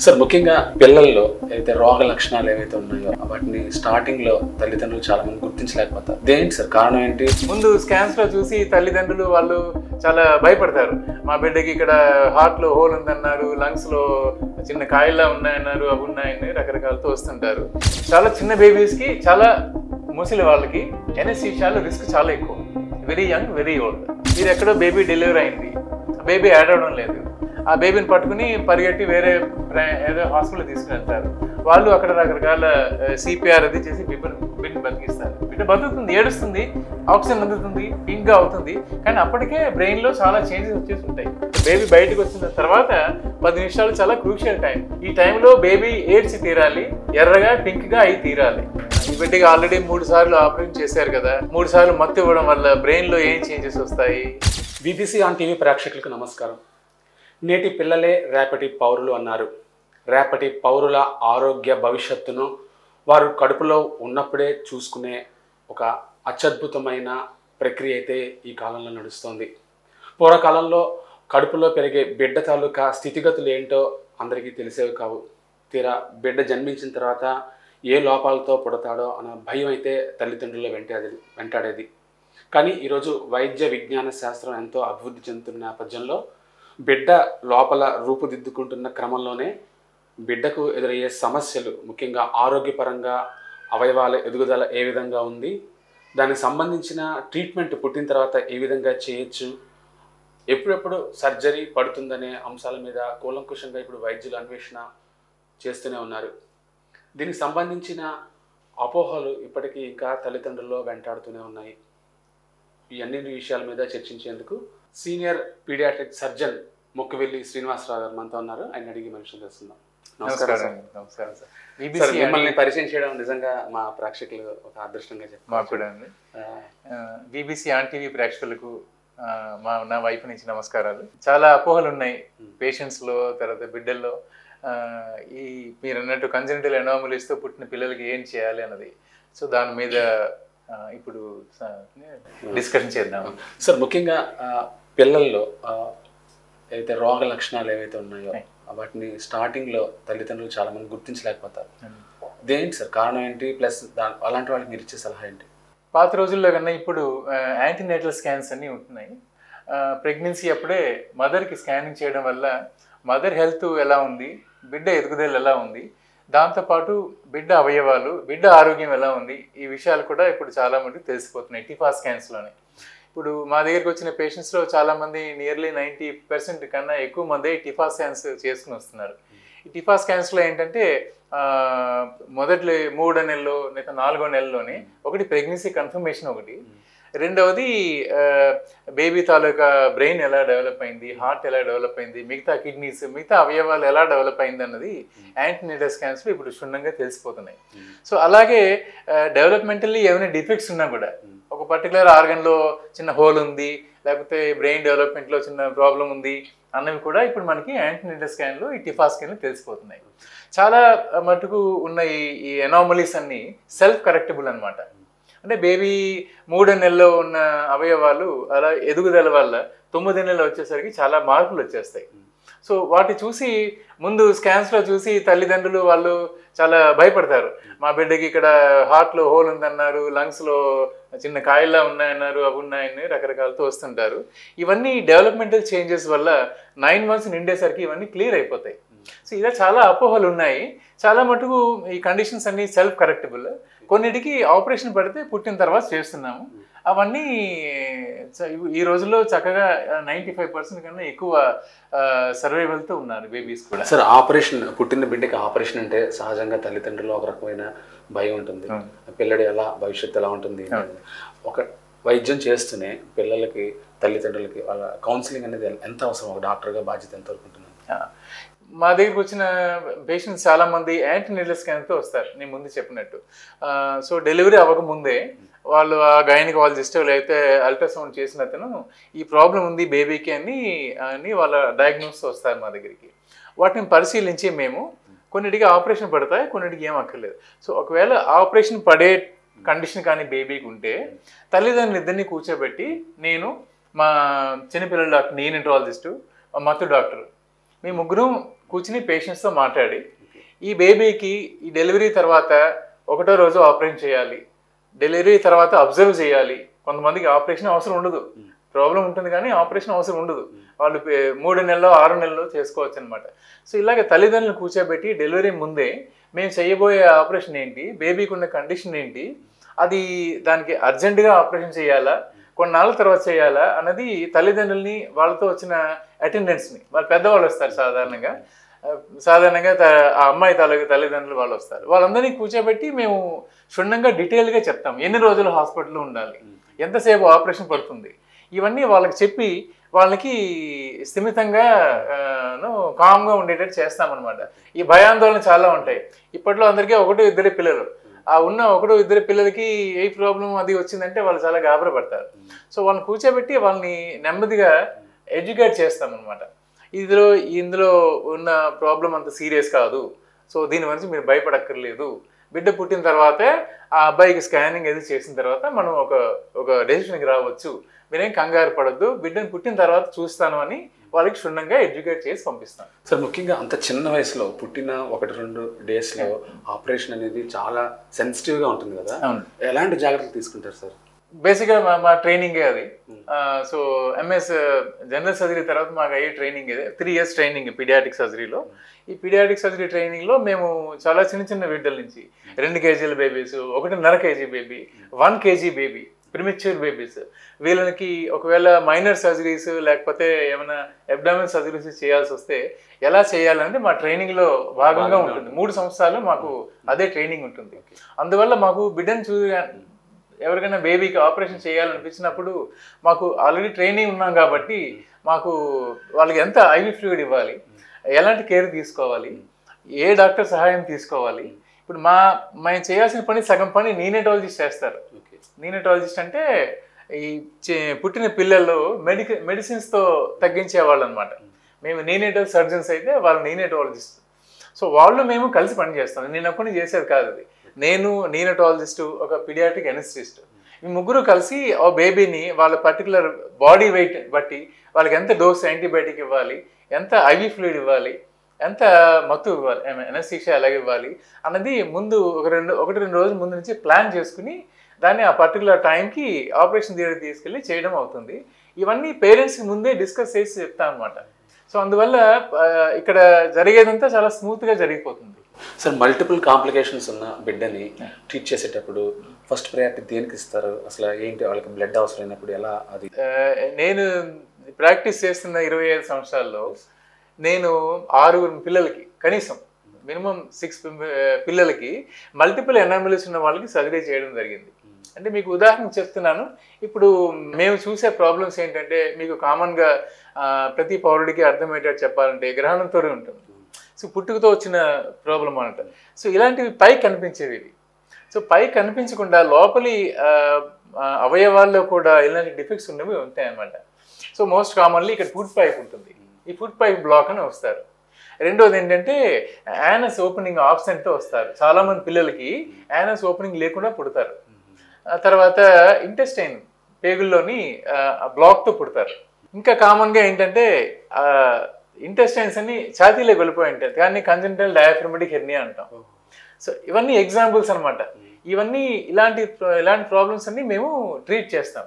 Sir ముఖ్యంగా పిల్లల్లో అయితే రోగ లక్షణాలు ఏవైతే ఉన్నాయో వాటిని స్టార్టింగ్ లో తల్లిదండ్రులు చాలా మంది గుర్తించలేకపోతారు. దేంటి సార్ కారణం ఏంటి? ముందు స్కాన్స్ లో చూసి తల్లిదండ్రులు వాళ్ళు చాలా భయపడతారు. మా బిడ్డకి ఇక్కడ హార్ట్ లో హోల్ ఉందన్నారు, లంగ్స్ లో చిన్న కాయల్లా ఉన్నాయన్నారు, అవి ఉన్నాయని రకరకాలతో వస్తుంటారు. చాలా చిన్న బేబీస్ కి, చాలా ముసలి వాళ్ళకి ఎనెస్థీషియాలో రిస్క్ చాలా ఎక్కువ. Very young, very old. మీరు ఎక్కడో బేబీ డెలివరీ అయింది, బేబీ యాడ్ అవడం లేదు, ఆ బేబీని పట్టుకుని పరిగెట్టి వేరే ఏదో హాస్పిటల్ తీసుకుని వెళ్తారు. వాళ్ళు అక్కడ రకరకాల సిపిఆర్ అది చేసి బిడ్డని బతికిస్తారు. బిడ్డ బతుకుతుంది, ఏడుస్తుంది, ఆక్సిజన్ అందుతుంది, పింక్గా అవుతుంది. కానీ అప్పటికే బ్రెయిన్లో చాలా చేంజెస్ వచ్చేసి ఉంటాయి. బేబీ బయటకు వచ్చిన తర్వాత 10 నిమిషాలు చాలా క్రూషియల్ టైం. ఈ టైంలో బేబీ ఏడ్చి తీరాలి, ఎర్రగా పింక్గా అయి తీరాలి. ఈ బిడ్డకి ఆల్రెడీ 3 సార్లు ఆపరేషన్ చేశారు కదా, 3 సార్లు మత్తు ఇవ్వడం వల్ల బ్రెయిన్లో ఏం చేంజెస్ వస్తాయి? బీబీసీ ఆన్ టీవీ ప్రేక్షకులకు నమస్కారం. నేటి పిల్లలే రేపటి పౌరులు అన్నారు. రేపటి పౌరుల ఆరోగ్య భవిష్యత్తును వారు కడుపులో ఉన్నప్పుడే చూసుకునే ఒక అత్యద్భుతమైన ప్రక్రియ అయితే ఈ కాలంలో నడుస్తోంది. పూర్వకాలంలో కడుపులో పెరిగే బిడ్డ తాలూకా స్థితిగతులు ఏంటో అందరికీ తెలిసేవి కావు. తీరా బిడ్డ జన్మించిన తర్వాత ఏ లోపాలతో పుడతాడో అన్న భయం అయితే తల్లిదండ్రుల వెంటాడేది. కానీ ఈరోజు వైద్య విజ్ఞాన శాస్త్రం ఎంతో అభివృద్ధి చెందుతున్న నేపథ్యంలో బిడ్డ లోపల రూపుదిద్దుకుంటున్న క్రమంలోనే బిడ్డకు ఎదురయ్యే సమస్యలు, ముఖ్యంగా ఆరోగ్యపరంగా అవయవాల ఎదుగుదల ఏ విధంగా ఉంది, దానికి సంబంధించిన ట్రీట్మెంట్ పుట్టిన తర్వాత ఏ విధంగా చేయొచ్చు, ఎప్పుడెప్పుడు సర్జరీ పడుతుందనే అంశాల మీద కూలంకుషంగా ఇప్పుడు వైద్యులు అన్వేషణ చేస్తూనే ఉన్నారు. దీనికి సంబంధించిన అపోహలు ఇప్పటికీ ఇంకా తల్లిదండ్రుల్లో వెంటాడుతూనే ఉన్నాయి. ఈ అన్ని విషయాల మీద చర్చించేందుకు సీనియర్ పీడియాట్రిక్ సర్జన్ మొక్కవెల్లి శ్రీనివాసరావు గారు మనతో ఉన్నారు. ఆయన అడిగి మనిషి తెలుస్తున్నాం. నమస్కారం. నమస్కారం సార్. మిమ్మల్ని పరిచయం చేయడం నిజంగా మా ప్రేక్షకులు ఒక అదృష్టంగా చెప్పుకోండి. బీబీసీ ఆన్ టీవీ ప్రేక్షకులకు నా వైపు నుంచి నమస్కారాలు. చాలా అపోహలు ఉన్నాయి పేషెంట్స్లో, తర్వాత బిడ్డల్లో. ఈ మీరు అన్నట్టు కంజనిటల్ ఎనామలీస్తో పుట్టిన పిల్లలకి ఏం చేయాలి అన్నది. సో దాని మీద ఇప్పుడు డిస్కషన్ చేద్దాం సార్. ముఖ్యంగా పిల్లల్లో అయితే రోగ లక్షణాలు ఏవైతే ఉన్నాయో వాటిని స్టార్టింగ్లో తల్లిదండ్రులు చాలా మంది గుర్తించలేకపోతారు. దేంటి సార్ కారణం ఏంటి? ప్లస్ అలాంటి వాళ్ళకి మీరు ఇచ్చే సలహా ఏంటి? పాత రోజుల్లో కన్నా ఇప్పుడు యాంటీనేటల్ స్కాన్స్ అన్నీ ఉంటున్నాయి. ప్రెగ్నెన్సీ అప్పుడే మదర్కి స్కానింగ్ చేయడం వల్ల మదర్ హెల్త్ ఎలా ఉంది, బిడ్డ ఎదుగుదల ఎలా ఉంది, దాంతోపాటు బిడ్డ అవయవాలు, బిడ్డ ఆరోగ్యం ఎలా ఉంది, ఈ విషయాలు కూడా ఇప్పుడు చాలా మందికి తెలిసిపోతున్నాయి టిఫా స్కాన్స్లోనే. ఇప్పుడు మా దగ్గరికి వచ్చిన పేషెంట్స్లో చాలామంది నియర్లీ 90% కన్నా ఎక్కువ మంది టిఫా స్కాన్స్ చేసుకుని వస్తున్నారు. ఈ టిఫా స్కాన్స్లో ఏంటంటే మొదటి 3వ నెలలో లేదా 4వ నెలలోనే ఒకటి ప్రెగ్నెన్సీ కన్ఫర్మేషన్, ఒకటి రెండవది బేబీ తాలూకా బ్రెయిన్ ఎలా డెవలప్ అయింది, హార్ట్ ఎలా డెవలప్ అయింది, మిగతా కిడ్నీస్, మిగతా అవయవాలు ఎలా డెవలప్ అయింది అన్నది యాంటీనేటల్ స్కాన్స్లో ఇప్పుడు క్షుణ్ణంగా తెలిసిపోతున్నాయి. సో అలాగే డెవలప్మెంటల్లీ ఏమైనా డిఫెక్ట్స్ ఉన్నా కూడా, ఒక పర్టికులర్ ఆర్గన్లో చిన్న హోల్ ఉంది, లేకపోతే బ్రెయిన్ డెవలప్మెంట్లో చిన్న ప్రాబ్లం ఉంది అన్నవి కూడా ఇప్పుడు మనకి యాంటీనేటల్ స్కాన్లో, ఈ టిఫా స్కాన్లో తెలిసిపోతున్నాయి. చాలా మటుకు ఉన్న ఈ ఎనామలీస్ అన్నీ సెల్ఫ్ కరెక్టబుల్ అనమాట. అంటే బేబీ 3వ నెలలో ఉన్న అవయవాలు అలా ఎదుగుదల వల్ల 9వ నెలలో వచ్చేసరికి చాలా మార్పులు వచ్చేస్తాయి. సో వాటి చూసి ముందు స్కాన్స్లో చూసి తల్లిదండ్రులు వాళ్ళు చాలా భయపడతారు. మా బిడ్డకి ఇక్కడ హార్ట్లో హోల్ ఉందన్నారు, లంగ్స్లో చిన్న కాయల్లా ఉన్నాయన్నారు, అవి ఉన్నాయని రకరకాలతో వస్తుంటారు. ఇవన్నీ డెవలప్మెంటల్ చేంజెస్ వల్ల 9 months నిండేసరికి ఇవన్నీ క్లియర్ అయిపోతాయి. సో ఇలా చాలా అపోహలు ఉన్నాయి. చాలా మటుకు ఈ కండిషన్స్ అన్నీ సెల్ఫ్ కరెక్టబుల్. కొన్నిటికి ఆపరేషన్ పడితే పుట్టిన తర్వాత చేస్తున్నాము. అవన్నీ ఈ రోజుల్లో చక్కగా 95% కన్నా ఎక్కువ సర్వైవల్తో ఉన్నారు బేబీస్ కూడా. సార్ ఆపరేషన్, పుట్టిన బిడ్డకి ఆపరేషన్ అంటే సహజంగా తల్లిదండ్రులు ఒక రకమైన భయం ఉంటుంది. పిల్లడి ఎలా భవిష్యత్తు ఎలా ఉంటుంది. ఒక వైద్యం చేస్తూనే పిల్లలకి, తల్లిదండ్రులకి వాళ్ళ కౌన్సిలింగ్ అనేది ఎంత అవసరం? ఒక డాక్టర్గా బాధ్యత ఎంత వరకు ఉంటుంది? మా దగ్గరికి వచ్చిన పేషెంట్స్ చాలామంది యాంటీనేటల్ స్కాన్తో వస్తారు, నేను ముందు చెప్పినట్టు. సో డెలివరీ అవ్వకముందే వాళ్ళు ఆ గైనకాలజిస్ట్ లేకపోతే అల్ట్రాసౌండ్ చేసిన అతను ఈ ప్రాబ్లం ఉంది బేబీకి అని వాళ్ళ డయాగ్నోస్ వస్తారు మా దగ్గరికి. వాటిని పరిశీలించి మేము కొన్నిటికి ఆపరేషన్ పడతాయి, కొన్నిటికి ఏం అక్కర్లేదు. సో ఒకవేళ ఆపరేషన్ పడే కండిషన్ కానీ బేబీకి ఉంటే తల్లిదండ్రులు ఇద్దరిని కూర్చోబెట్టి మా చిన్నపిల్లల డాక్టర్, నియోనటాలజిస్టు, మా మత్తు డాక్టర్, మీ ముగ్గురు కూర్చుని పేషెంట్స్తో మాట్లాడి ఈ బేబీకి ఈ డెలివరీ తర్వాత 1వ రోజు ఆపరేషన్ చేయాలి, డెలివరీ తర్వాత అబ్జర్వ్ చేయాలి. కొంతమందికి ఆపరేషన్ అవసరం ఉండదు, ప్రాబ్లం ఉంటుంది కానీ ఆపరేషన్ అవసరం ఉండదు, వాళ్ళు 3 నెలలో 6 నెలల్లో చేసుకోవచ్చు అనమాట. సో ఇలాగ తల్లిదండ్రులను కూర్చోబెట్టి డెలివరీ ముందే మేము చేయబోయే ఆపరేషన్ ఏంటి, బేబీకి ఉన్న కండిషన్ ఏంటి, అది దానికి అర్జెంటుగా ఆపరేషన్ చేయాలా, కొన్నాళ్ళ తర్వాత చేయాలా అన్నది తల్లిదండ్రుల్ని, వాళ్ళతో వచ్చిన అటెండెంట్స్ని, వాళ్ళు పెద్దవాళ్ళు వస్తారు సాధారణంగా ఆ అమ్మాయి తల్లిదండ్రులు వాళ్ళు వస్తారు, వాళ్ళందరినీ కూర్చోబెట్టి మేము క్షుణ్ణంగా డీటెయిల్గా చెప్తాం. ఎన్ని రోజులు హాస్పిటల్లో ఉండాలి, ఎంతసేపు ఆపరేషన్ పడుతుంది, ఇవన్నీ వాళ్ళకి చెప్పి వాళ్ళకి స్థిమితంగా కామ్గా ఉండేటట్టు చేస్తామన్నమాట. ఈ భయాందోళన చాలా ఉంటాయి. ఇప్పట్లో అందరికీ 1-2 పిల్లలు, ఆ ఉన్న 1-2 పిల్లలకి ఏ ప్రాబ్లం అది వచ్చిందంటే వాళ్ళు చాలా గాబరా పడతారు. సో వాళ్ళని కూర్చోబెట్టి వాళ్ళని నెమ్మదిగా ఎడ్యుకేట్ చేస్తామన్నమాట. ఇందులో ఉన్న ప్రాబ్లం అంత సీరియస్ కాదు, సో దీని గురించి మీరు భయపడక్కర్లేదు, బిడ్డ పుట్టిన తర్వాతే ఆ అబ్బాయికి స్కానింగ్ అది చేసిన తర్వాత మనం ఒక డెసిషన్కి రావచ్చు, మీరేం కంగారు పడద్దు, బిడ్డను పుట్టిన తర్వాత చూస్తాను అని వాళ్ళకి క్షుణ్ణంగా ఎడ్యుకేట్ చేసి పంపిస్తాను. సార్ ముఖ్యంగా అంత చిన్న వయసులో పుట్టిన 1-2 డేస్లో ఆపరేషన్ అనేది చాలా సెన్సిటివ్గా ఉంటుంది కదా, ఎలాంటి జాగ్రత్తలు తీసుకుంటారు సార్? బేసిక్గా మా ట్రైనింగే అది. సో ఎంఎస్ జనరల్ సర్జరీ తర్వాత మాకు అయ్యే ట్రైనింగ్ ఇది 3 years ట్రైనింగ్ పీడియాటిక్ సర్జరీలో. ఈ పీడియాటిక్ సర్జరీ ట్రైనింగ్లో మేము చాలా చిన్న బిడ్డల నుంచి 2 kg babies, 1.5 kg baby, 1 kg baby, premature babies, వీళ్ళకి ఒకవేళ మైనర్ సర్జరీస్ లేకపోతే ఏమైనా అబ్డామినల్ సర్జరీస్ చేయాల్సి వస్తే ఎలా చేయాలనేది మా ట్రైనింగ్లో భాగంగా ఉంటుంది. 3 సంవత్సరాలు మాకు అదే ట్రైనింగ్ ఉంటుంది. అందువల్ల మాకు బిడ్డను ఎవరికైనా బేబీకి ఆపరేషన్ చేయాలనిపించినప్పుడు మాకు ఆల్రెడీ ట్రైనింగ్ ఉన్నాం కాబట్టి మాకు వాళ్ళకి ఎంత ఐవి ఫ్లూయిడ్ ఇవ్వాలి, ఎలాంటి కేర్ తీసుకోవాలి, ఏ డాక్టర్ సహాయం తీసుకోవాలి. ఇప్పుడు మేము చేయాల్సిన పని సగం పని నీనటాలజిస్ట్ చేస్తారు. నీనటాలజిస్ట్ అంటే ఈ పుట్టిన పిల్లల్లో మెడిసిన్స్తో తగ్గించేవాళ్ళు అనమాట. మేము నీనేటల్ సర్జన్స్ అయితే వాళ్ళు నీనటాలజిస్ట్. సో వాళ్ళు మేము కలిసి పనిచేస్తాం. నేను ఒక్కని చేసేది కాదు అది. నేను నీనటాలజిస్టు, ఒక పీడియాట్రిక్ ఎనస్థిస్ట్, ఈ ముగ్గురు కలిసి ఆ బేబీని వాళ్ళ పర్టికులర్ బాడీ వెయిట్ బట్టి వాళ్ళకి ఎంత డోస్ యాంటీబయాటిక్ ఇవ్వాలి, ఎంత ఐవి ఫ్లూయిడ్ ఇవ్వాలి, ఎంత మత్తు ఇవ్వాలి, ఎనస్థీషియా ఎలాగ ఇవ్వాలి అన్నది ముందు 1-2 రోజుల ముందు నుంచి ప్లాన్ చేసుకుని దాన్ని ఆ పర్టికులర్ టైంకి ఆపరేషన్ థియేటర్ తీసుకెళ్ళి చేయడం అవుతుంది. ఇవన్నీ పేరెంట్స్కి ముందే డిస్కస్ చేసి చెప్తాను అనమాట. సో అందువల్ల ఇక్కడ జరిగేదంతా చాలా స్మూత్గా జరిగిపోతుంది. సార్ మల్టిపుల్ కాంప్లికేషన్స్ ఉన్న బిడ్డని ట్రీట్ చేసేటప్పుడు ఫస్ట్ ప్రయారిటీ దేనికి ఇస్తారు? అసలు ఏంటి, వాళ్ళకి బ్లడ్ అవసరమైనప్పుడు ఎలా? అది నేను ప్రాక్టీస్ చేస్తున్న 25 సంవత్సరాల్లో నేను 6 పిల్లలకి, కనీసం మినిమం 6 పిల్లలకి మల్టిపుల్ ఎనామలీస్ ఉన్న వాళ్ళకి సర్జరీ చేయడం జరిగింది. అంటే మీకు ఉదాహరణ చెప్తున్నాను. ఇప్పుడు మేము చూసే ప్రాబ్లమ్స్ ఏంటంటే, మీకు కామన్గా ప్రతి పౌరుడికి అర్థమయ్యేటట్టు చెప్పాలంటే గ్రహణంతో ఉంటుంది. సో పుట్టుకతో వచ్చిన ప్రాబ్లం అనమాట. సో ఇలాంటివి పైకి కనిపించేవి ఇవి. సో పైకి కనిపించకుండా లోపలి అవయవాల్లో కూడా ఇలాంటి డిఫెక్ట్స్ ఉన్నవి ఉంటాయి అన్నమాట. సో మోస్ట్ కామన్లీ ఇక్కడ ఫుడ్ పైప్ ఉంటుంది. ఈ ఫుడ్ పైప్ బ్లాక్ అని వస్తారు. రెండోది ఏంటంటే యానస్ ఓపెనింగ్ ఆబ్సెంట్తో వస్తారు. చాలామంది పిల్లలకి యానస్ ఓపెనింగ్ లేకుండా పుడతారు. తర్వాత ఇంటెస్టైన్ పేగుల్లోని బ్లాక్తో పుడతారు. ఇంకా కామన్గా ఏంటంటే ఇంటెస్టైన్స్ అన్ని ఛాతీలో వెళ్ళిపోయి ఉంటాయి, కానీ కంజెంటల్ డయాఫ్రమాటిక్ హెర్నియా అంటాం. సో ఇవన్నీ ఎగ్జాంపుల్స్ అనమాట. ఇవన్నీ ఇలాంటి ప్రాబ్లమ్స్ అన్ని మేము ట్రీట్ చేస్తాం.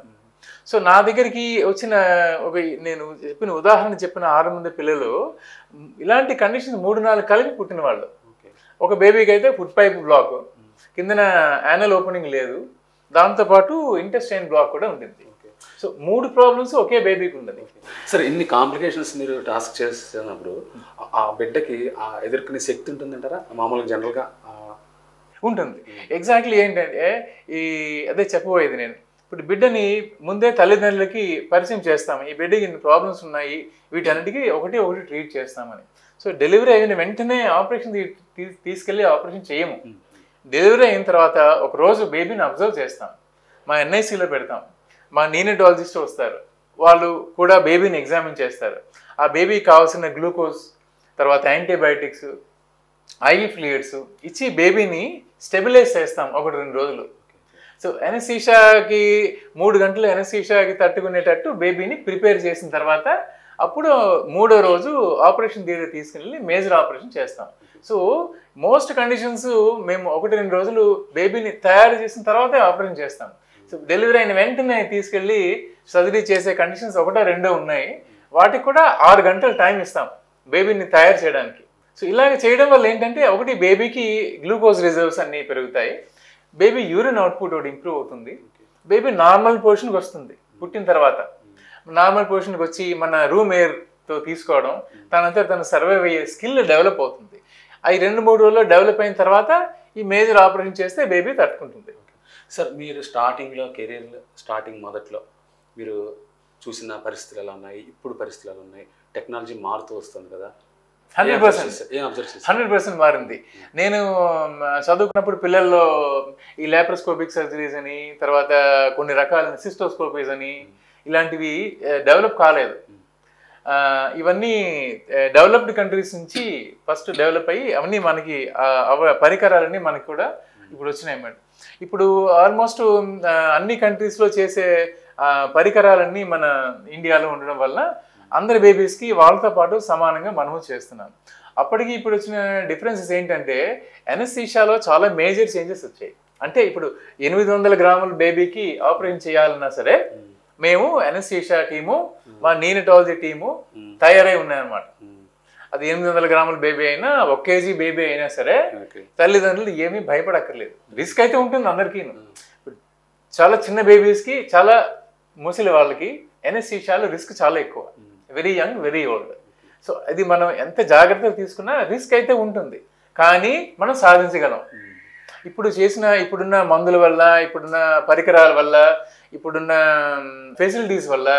సో నా దగ్గరికి వచ్చిన నేను చెప్పిన 6 మంది పిల్లలు ఇలాంటి కండిషన్స్ 3-4 కలిపి పుట్టిన వాళ్ళు. ఒక బేబీకి అయితే ఫుడ్ పైప్ బ్లాక్, కిందన యానల్ ఓపెనింగ్ లేదు, దాంతోపాటు ఇంటెస్టైన్ బ్లాక్ కూడా ఉంటుంది. సో 3 ప్రాబ్లమ్స్ ఒకే బేబీకి ఉన్నది. సార్ ఇన్ని కాంప్లికేషన్స్ మీరు టాస్క్ చేస్తున్నప్పుడు ఆ బిడ్డకి ఎదుర్కొనే శక్తి ఉంటుందంటారా? మామూలుగా జనరల్గా ఉంటుంది. ఎగ్జాక్ట్లీ ఏంటంటే అదే చెప్పబోయేది నేను. ఇప్పుడు బిడ్డని ముందే తల్లిదండ్రులకి పరిచయం చేస్తాము. ఈ బిడ్డకి ఇన్ని ప్రాబ్లమ్స్ ఉన్నాయి, వీటన్నిటికీ ఒకటి ట్రీట్ చేస్తామని. సో డెలివరీ అయిన వెంటనే ఆపరేషన్ తీసుకెళ్ళి ఆపరేషన్ చేయము. డెలివరీ అయిన తర్వాత ఒక రోజు బేబీని అబ్జర్వ్ చేస్తాం, మా ఎన్ఐసిలో పెడతాం. మా నీనటాలజిస్ట్ వస్తారు, వాళ్ళు కూడా బేబీని ఎగ్జామిన్ చేస్తారు. ఆ బేబీకి కావాల్సిన గ్లూకోజ్, తర్వాత యాంటీబయాటిక్స్, ఐవి ఫ్లూయిడ్స్ ఇచ్చి బేబీని స్టెబిలైజ్ చేస్తాం 1-2 రోజులు. సో ఎనస్థీషియాకి 3 గంటలు ఎనస్థీషియాకి తట్టుకునేటట్టు బేబీని ప్రిపేర్ చేసిన తర్వాత అప్పుడు 3వ రోజు ఆపరేషన్ థియేటర్ తీసుకెళ్ళి మేజర్ ఆపరేషన్ చేస్తాం. సో మోస్ట్ కండిషన్స్ మేము 1-2 రోజులు బేబీని తయారు చేసిన తర్వాతే ఆపరేషన్ చేస్తాం. సో డెలివరీ అయిన వెంటనే తీసుకెళ్ళి సర్జరీ చేసే కండిషన్స్ 1-2 ఉన్నాయి. వాటికి కూడా 6 గంటలు టైం ఇస్తాం బేబీని తయారు చేయడానికి. సో ఇలాగ చేయడం వల్ల ఏంటంటే ఒకటి బేబీకి గ్లూకోజ్ రిజర్వ్స్ అన్నీ పెరుగుతాయి, బేబీ యూరిన్ అవుట్పుట్ ఒకటి ఇంప్రూవ్ అవుతుంది, బేబీ నార్మల్ పొజిషన్కి వస్తుంది. పుట్టిన తర్వాత నార్మల్ పొజిషన్కి వచ్చి మన రూమ్ ఎయిర్తో తీసుకోవడం, తనంతా తను సర్వైవ్ అయ్యే స్కిల్ డెవలప్ అవుతుంది. అవి 2-3 రోజుల్లో డెవలప్ అయిన తర్వాత ఈ మేజర్ ఆపరేషన్ చేస్తే బేబీ తట్టుకుంటుంది. సార్ మీరు స్టార్టింగ్లో కెరీర్ స్టార్టింగ్ మొదట్లో మీరు చూసిన పరిస్థితులు ఎలా ఉన్నాయి, ఇప్పుడు పరిస్థితులు ఎలా ఉన్నాయి, టెక్నాలజీ మారుతూ వస్తుంది కదా? 100% మారింది. నేను చదువుకున్నప్పుడు పిల్లల్లో ఈ లాప్రోస్కోపిక్ సర్జరీస్ అని, తర్వాత కొన్ని రకాల సిస్టోస్కోపీస్ అని ఇలాంటివి డెవలప్ కాలేదు. ఇవన్నీ డెవలప్డ్ కంట్రీస్ నుంచి ఫస్ట్ డెవలప్ అయ్యి అవన్నీ మనకి పరికరాలన్నీ మనకి కూడా ఇప్పుడు వచ్చినాయి మేడం. ఇప్పుడు ఆల్మోస్ట్ అన్ని కంట్రీస్లో చేసే పరికరాలన్నీ మన ఇండియాలో ఉండడం వల్ల అందరి బేబీస్కి వాళ్ళతో పాటు సమానంగా మనము చేస్తున్నాం. అప్పటికి ఇప్పుడు వచ్చిన డిఫరెన్సెస్ ఏంటంటే ఎనస్థీషియాలో చాలా మేజర్ చేంజెస్ వచ్చాయి. అంటే ఇప్పుడు 800 గ్రాముల బేబీకి ఆపరేషన్ చేయాలన్నా సరే మేము ఎనస్థీషియా టీము, మా నీనటాలజీ టీము తయారై ఉన్నాయన్నమాట. అది 800 గ్రాముల బేబీ అయినా 1 కేజీ బేబీ అయినా సరే తల్లిదండ్రులు ఏమీ భయపడక్కర్లేదు. రిస్క్ అయితే ఉంటుంది అందరికీ. చాలా చిన్న బేబీస్కి, చాలా ముసలి వాళ్ళకి ఎనస్థీషియాలో రిస్క్ చాలా ఎక్కువ, very young very old. So అది మనం ఎంత జాగ్రత్తగా తీసుకున్నా రిస్క్ అయితే ఉంటుంది, కానీ మనం సాధించగలం. ఇప్పుడున్న మందుల వల్ల, ఇప్పుడున్న పరికరాల వల్ల, ఇప్పుడున్న ఫెసిలిటీస్ వల్ల,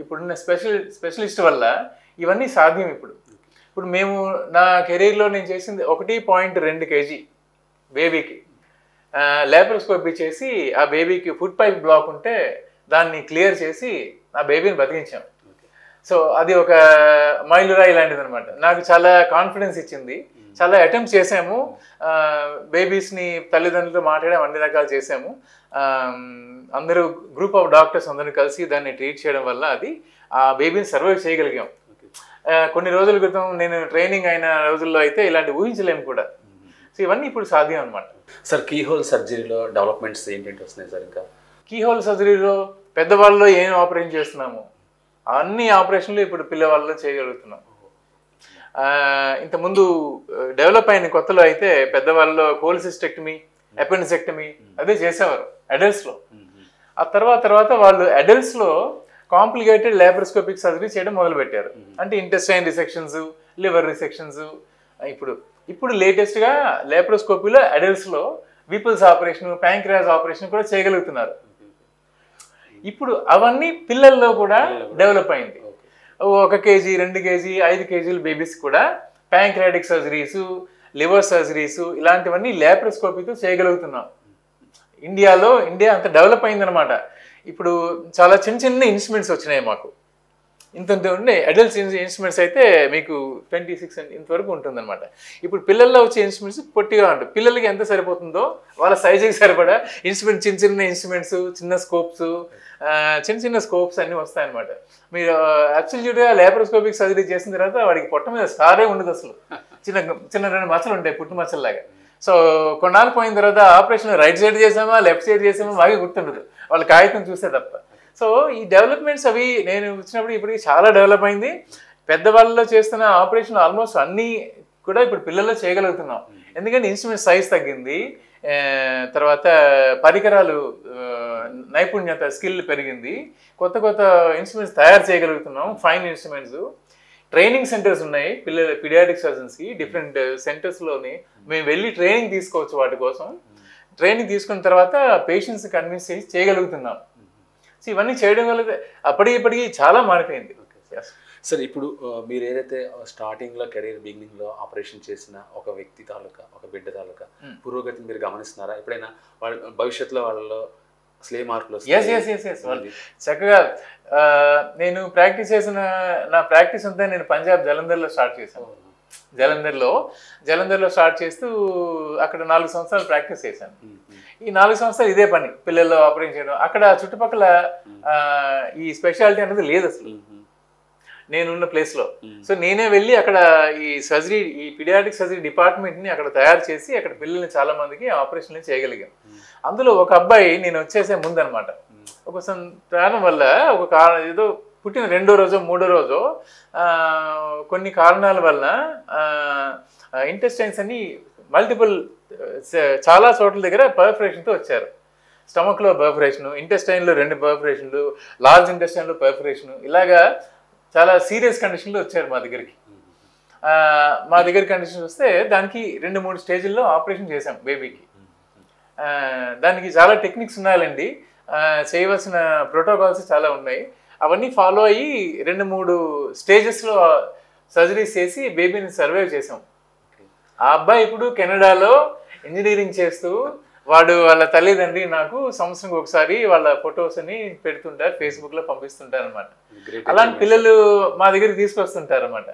ఇప్పుడున్న స్పెషలిస్ట్ వల్ల ఇవన్నీ సాధ్యం. ఇప్పుడు మేము నా కెరీర్లో నేను చేసింది 1.2 కేజీ బేబీకి లాప్రోస్కోపీ చేసి ఆ బేబీకి ఫుడ్ పైప్ బ్లాక్ ఉంటే దాన్ని క్లియర్ చేసి నా బేబీని బతికించాం. సో అది ఒక మైలురాయి లాంటిది అనమాట. నాకు చాలా కాన్ఫిడెన్స్ ఇచ్చింది. చాలా అటెంప్ట్ చేసాము, బేబీస్ని తల్లిదండ్రులతో మాట్లాడాము, అన్ని రకాలు చేసాము. అందరూ గ్రూప్ ఆఫ్ డాక్టర్స్ అందరూ కలిసి దాన్ని ట్రీట్ చేయడం వల్ల అది ఆ బేబీని సర్వైవ్ చేయగలిగాం. కొన్ని రోజుల క్రితం నేను ట్రైనింగ్ అయిన రోజుల్లో అయితే ఇలాంటి ఊహించలేము కూడా. సో ఇవన్నీ ఇప్పుడు సాధ్యం అనమాట. సార్ కీహోల్ సర్జరీలో డెవలప్మెంట్స్ ఏంటంటే వస్తున్నాయి సార్? ఇంకా కీహోల్ సర్జరీలో పెద్దవాళ్ళలో ఏం ఆపరేషన్ చేస్తున్నాము అన్ని ఆపరేషన్లు ఇప్పుడు పిల్లవాళ్ళలో చేయగలుగుతున్నాం. ఇంతకుముందు డెవలప్ అయిన కొత్తలో అయితే పెద్దవాళ్ళలో కోలిసిస్టెక్టమీ, అపెండిసెక్టమీ అదే చేసేవారు అడల్ట్స్లో. ఆ తర్వాత వాళ్ళు అడల్ట్స్లో కాంప్లికేటెడ్ లాప్రోస్కోపిక్ సర్జరీ చేయడం మొదలుపెట్టారు. అంటే ఇంటెస్టైన్ రిసెక్షన్స్, లివర్ రిసెక్షన్స్. ఇప్పుడు లేటెస్ట్గా లాప్రోస్కోపీలో అడల్ట్స్లో విపుల్స్ ఆపరేషన్, ప్యాంక్రియాస్ ఆపరేషన్ కూడా చేయగలుగుతున్నారు. ఇప్పుడు అవన్నీ పిల్లల్లో కూడా డెవలప్ అయింది. 1 కేజీ, 2 కేజీ, 5 కేజీల బేబీస్ కూడా ప్యాంక్రియాటిక్ సర్జరీస్, లివర్ సర్జరీస్ ఇలాంటివన్నీ లాప్రోస్కోపీతో చేయగలుగుతున్నాం. ఇండియా అంత డెవలప్ అయిందనమాట. ఇప్పుడు చాలా చిన్న ఇన్స్ట్రుమెంట్స్ వచ్చినాయి మాకు. ఇంత ఉండే అడల్ట్స్ ఇన్స్ట్రుమెంట్స్ అయితే మీకు 26 ఇంతవరకు ఉంటుందన్నమాట. ఇప్పుడు పిల్లల్లో వచ్చే ఇన్స్ట్రుమెంట్స్ పొట్టిగా ఉంటుంది. పిల్లలకి ఎంత సరిపోతుందో వాళ్ళ సైజుకి సరిపడా ఇన్స్ట్రుమెంట్, చిన్న ఇన్స్ట్రుమెంట్స్, చిన్న స్కోప్స్ అన్నీ వస్తాయన్నమాట. మీరు అబ్సల్యూట్గా లాప్రోస్కోపిక్ సర్జరీ చేసిన తర్వాత వాడికి పొట్ట మీద స్కారే ఉండదు అసలు. చిన్న 2 మచ్చలు ఉంటాయి, పుట్టు మచ్చల్లాగా. సో కొన్నాళ్ళు పోయిన తర్వాత ఆపరేషన్ రైట్ సైడ్ చేసామా, లెఫ్ట్ సైడ్ చేసామా బాగా గుర్తుండదు వాళ్ళ కాగితం చూస్తే తప్ప. సో ఈ డెవలప్మెంట్స్ అవి నేను వచ్చినప్పుడు ఇప్పటికి చాలా డెవలప్ అయింది. పెద్దవాళ్ళలో చేస్తున్న ఆపరేషన్ ఆల్మోస్ట్ అన్నీ కూడా ఇప్పుడు పిల్లల్లో చేయగలుగుతున్నాం. ఎందుకంటే ఇన్స్ట్రుమెంట్ సైజ్ తగ్గింది, తర్వాత పరికరాలు నైపుణ్యత, స్కిల్ పెరిగింది, కొత్త ఇన్స్ట్రుమెంట్స్ తయారు చేయగలుగుతున్నాం, ఫైన్ ఇన్స్ట్రుమెంట్స్. ట్రైనింగ్ సెంటర్స్ ఉన్నాయి పీడియాట్రిక్ సర్జన్స్కి. డిఫరెంట్ సెంటర్స్లోని మేము వెళ్ళి ట్రైనింగ్ తీసుకోవచ్చు. వాటి కోసం ట్రైనింగ్ తీసుకున్న తర్వాత పేషెంట్స్ కన్విన్స్ చేసి చేయగలుగుతున్నాం. సో ఇవన్నీ చేయడం వల్ల ఇప్పటికీ చాలా మారిపోయింది. సార్ ఇప్పుడు మీరు ఏదైతే స్టార్టింగ్లో కెరీర్ బిగినింగ్లో ఆపరేషన్ చేసిన ఒక వ్యక్తి తాలూకా, ఒక బిడ్డ తాలూకా పురోగతిని మీరు గమనిస్తున్నారా? ఎప్పుడైనా వాళ్ళ భవిష్యత్తులో వాళ్ళలో అసలు ఏ మార్పులు? చక్కగా నేను ప్రాక్టీస్ చేసిన నా ప్రాక్టీస్ అంతా నేను పంజాబ్ జలంధర్లో స్టార్ట్ చేశాను. జలంధర్లో స్టార్ట్ చేస్తూ అక్కడ 4 సంవత్సరాలు ప్రాక్టీస్ చేశాను. ఈ 4 సంవత్సరాలు ఇదే పని, పిల్లల్లో ఆపరేషన్ చేయడం. అక్కడ చుట్టుపక్కల ఈ స్పెషాలిటీ అనేది లేదు అసలు. నేనున్న ప్లేస్లో. సో నేనే వెళ్ళి అక్కడ ఈ సర్జరీ, ఈ పీడియాట్రిక్ సర్జరీ డిపార్ట్మెంట్ని అక్కడ తయారు చేసి అక్కడ పిల్లల్ని చాలా మందికి ఆపరేషన్లు చేయగలిగాం. అందులో ఒక అబ్బాయి నేను వచ్చేసే ముందనమాట ఒక కారణం వల్ల ఒక కారణం ఏదో పుట్టిన 2వ రోజో 3వ రోజో కొన్ని కారణాల వల్ల ఇంటెస్టైన్స్ అన్ని మల్టిపుల్ చాలా చోట్ల దగ్గర పర్ఫరేషన్తో వచ్చారు. స్టమక్లో పర్ఫరేషను, ఇంటెస్టైన్లో 2 పర్ఫరేషన్లు, లార్జ్ ఇంటెస్టైన్లో పర్ఫరేషను, ఇలాగా చాలా సీరియస్ కండిషన్లో వచ్చారు మా దగ్గరికి. మా దగ్గర కండిషన్ వస్తే దానికి 2-3 స్టేజ్ల్లో ఆపరేషన్ చేశాం బేబీకి. దానికి చాలా టెక్నిక్స్ ఉన్నాయండి, చేయవలసిన ప్రోటోకాల్స్ చాలా ఉన్నాయి. అవన్నీ ఫాలో అయ్యి 2-3 స్టేజెస్లో సర్జరీస్ చేసి బేబీని సర్వైవ్ చేసాం. ఆ అబ్బాయి ఇప్పుడు కెనడాలో ఇంజనీరింగ్ చేస్తూ వాళ్ళ తల్లిదండ్రి నాకు సంవత్సరంకి ఒకసారి వాళ్ళ ఫొటోస్ని పెడుతుంటారు, ఫేస్బుక్లో పంపిస్తుంటారు అనమాట. అలాంటి పిల్లలు మా దగ్గర తీసుకొస్తుంటారు అనమాట.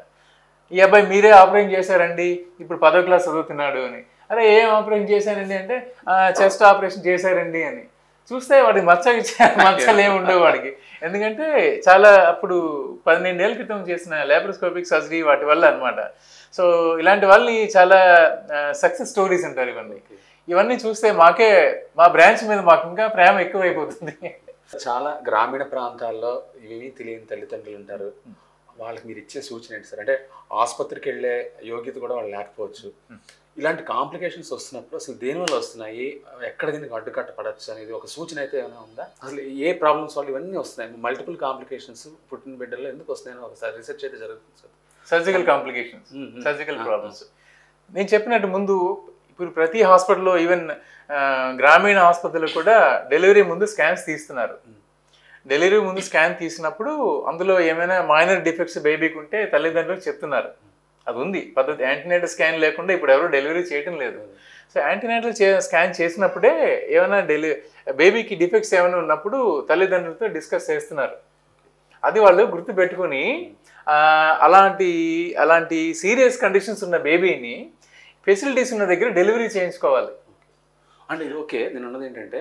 ఈ అబ్బాయి మీరే ఆపరేషన్ చేశారండి, ఇప్పుడు 10వ క్లాస్ చదువుతున్నాడు అని. అరే ఏం ఆపరేషన్ చేశానండి అంటే చెస్ట్ ఆపరేషన్ చేశారండి అని. చూస్తే వాడికి మచ్చలు ఏమి ఉండవు వాడికి, ఎందుకంటే చాలా అప్పుడు 12 ఏళ్ళ క్రితం చేసిన లాప్రోస్కోపిక్ సర్జరీ వాటి వల్ల అనమాట. సో ఇలాంటి వాళ్ళని చాలా సక్సెస్ స్టోరీస్ అంటారు ఇవన్నీ చూస్తే మాకే మా బ్రాంచ్ మీద మాకు ఇంకా ప్రేమ ఎక్కువైపోతుంది. చాలా గ్రామీణ ప్రాంతాల్లో ఇవి తెలియని తల్లిదండ్రులు ఉంటారు, వాళ్ళకి మీరు ఇచ్చే సూచన ఏంటి సార్? అంటే ఆసుపత్రికి వెళ్ళే యోగ్యత కూడా వాళ్ళు లేకపోవచ్చు. ఇలాంటి కాంప్లికేషన్స్ వస్తున్నప్పుడు అసలు దేనివల్ల వస్తున్నాయి, ఎక్కడ దీనికి అడ్డుకట్టపడచ్చు అనేది ఒక సూచన అయితే ఏమైనా ఉందా? అసలు ఏ ప్రాబ్లమ్స్ వల్ల ఇవన్నీ వస్తున్నాయి, మల్టిపుల్ కాంప్లికేషన్స్ పుట్టిన బిడ్డల్లో ఎందుకు వస్తున్నాయని ఒకసారి రీసెర్చ్ అయితే జరుగుతుంది sir. Surgical complications, surgical problems. నేను చెప్పినట్టు ముందు ఇప్పుడు ప్రతి హాస్పిటల్లో, ఈవెన్ గ్రామీణ ఆసుపత్రులు కూడా డెలివరీ ముందు స్కాన్స్ తీస్తున్నారు. డెలివరీ ముందు స్కాన్ తీసినప్పుడు అందులో ఏమైనా మైనర్ డిఫెక్ట్స్ బేబీకి ఉంటే తల్లిదండ్రులకు చెప్తున్నారు. అది ఉంది పద్ధతి. యాంటీనేటల్ స్కాన్ లేకుండా ఇప్పుడు ఎవరు డెలివరీ చేయటం లేదు. సో యాంటీనేటల్ స్కాన్ చేసినప్పుడే ఏమైనా బేబీకి డిఫెక్ట్స్ ఏమైనా ఉన్నప్పుడు తల్లిదండ్రులతో డిస్కస్ చేస్తున్నారు. అది వాళ్ళు గుర్తుపెట్టుకుని అలాంటి సీరియస్ కండిషన్స్ ఉన్న బేబీని ఫెసిలిటీస్ ఉన్న దగ్గర డెలివరీ చేయించుకోవాలి. అంటే ఇది ఓకే, నేను అన్నది ఏంటంటే